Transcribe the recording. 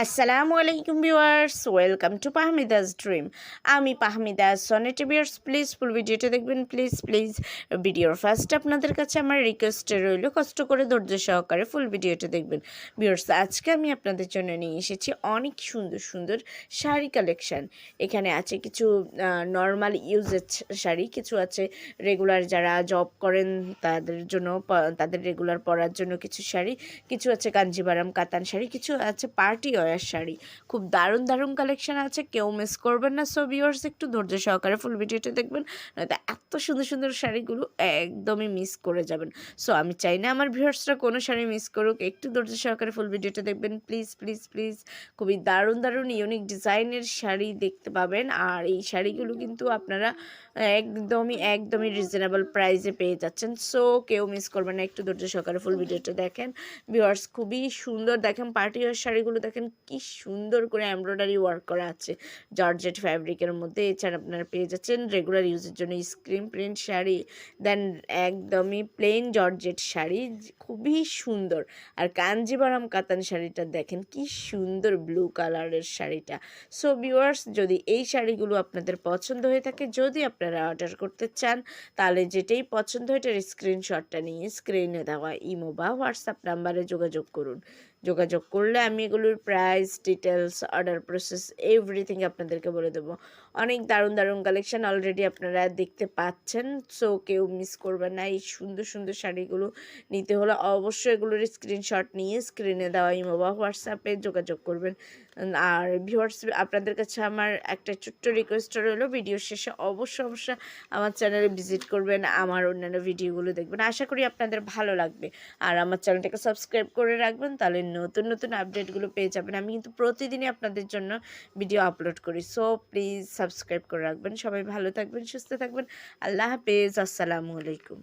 আসসালামু আলাইকুম viewers, welcome to পাহমিদাস dream. আমি পাহমিদাস সনেটি ভিউয়ার্স, প্লিজ ফুল ভিডিওটা দেখবেন, প্লিজ। ভিডিওর ফার্স্টে আপনাদের কাছে আমার রিকোয়েস্ট রইল, কষ্ট করে ধৈর্য সহকারে ফুল ভিডিওটা দেখবেন। ভিউয়ার্স, আজকে আমি আপনাদের জন্য নিয়ে এসেছি অনেক সুন্দর সুন্দর শাড়ি কালেকশান। এখানে আছে কিছু নর্মাল ইউজেজ শাড়ি, কিছু আছে রেগুলার যারা জব করেন তাদের জন্য, তাদের রেগুলার পরার জন্য কিছু শাড়ি, কিছু আছে কাঞ্জিবারাম কাতান শাড়ি, কিছু আছে পার্টি ওয়্যার শাড়ি। খুব দারুণ কালেকশন আছে, কেউ মিস করবেন না। সো ভিউয়ার্স, একটু ধৈর্য সহকারে ফুল ভিডিওটা দেখবেন, নয়তো এত সুন্দর সুন্দর শাড়িগুলো একদমই মিস করে যাবেন। সো আমি চাই না আমার ভিউয়ার্সরা কোনো শাড়ি মিস করুক, একটু ধৈর্য সহকারে ফুল ভিডিওটা দেখবেন, প্লিজ। খুবই দারুণ ইউনিক ডিজাইনের শাড়ি দেখতে পাবেন। আর এই শাড়িগুলো কিন্তু আপনারা একদমই রিজনেবল প্রাইসে পেয়ে যাচ্ছেন। সো কেউ মিস করবেন না, একটু ধৈর্য সহকারে ফুল ভিডিওটা দেখেন। ভিউয়ার্স, খুবই সুন্দর দেখেন, পার্টি ওয়্যার শাড়িগুলো দেখেন কি সুন্দর করে এমব্রয়ডারি ওয়ার্ক করা আছে জর্জেট ফ্যাব্রিকের মধ্যে। এছাড়া আপনারা পেয়ে যাচ্ছেন রেগুলার ইউজের জন্য স্ক্রিন প্রিন্ট শাড়ি, দেন একদমই প্লেন জর্জেট শাড়ি, খুবই সুন্দর। আর কাঞ্জিবারাম কাতান শাড়িটা দেখেন কি সুন্দর, ব্লু কালারের শাড়িটা। সো ভিউয়ার্স, যদি এই শাড়িগুলো আপনাদের পছন্দ হয়ে থাকে, যদি আপনারা অর্ডার করতে চান, তাহলে যেটাই পছন্দ হয় এটার স্ক্রিনশটটা নিয়ে স্ক্রিনে দেওয়া ইমো বা হোয়াটসঅ্যাপ নাম্বারে যোগাযোগ করুন। যোগাযোগ করলে আমি এগুলোর price, details, order process everything আপনাদেরকে বলে দেবো। অনেক দারুণ কালেকশান অলরেডি আপনারা দেখতে পাচ্ছেন। সো কেউ মিস করবেন না। এই সুন্দর শাড়িগুলো নিতে হলে অবশ্যই এগুলোর স্ক্রিনশট নিয়ে স্ক্রিনে দেওয়া ইমো বা হোয়াটসঅ্যাপে যোগাযোগ করবেন। আর ভিউয়ার্স, আপনাদের কাছে আমার একটা ছোট্ট রিকোয়েস্ট রইলো, ভিডিও শেষে অবশ্যই আমার চ্যানেলে ভিজিট করবেন, আমার অন্যান্য ভিডিওগুলো দেখবেন। আশা করি আপনাদের ভালো লাগবে। আর আমার চ্যানেলটাকে সাবস্ক্রাইব করে রাখবেন, তাহলে নতুন আপডেটগুলো পেয়ে যাবেন। আমি কিন্তু প্রতিদিনই আপনাদের জন্য ভিডিও আপলোড করি। সো প্লিজ সাবস্ক্রাইব করে রাখবেন। সবাই ভালো থাকবেন, সুস্থ থাকবেন। আল্লাহ হাফেজ, আসসালামু আলাইকুম।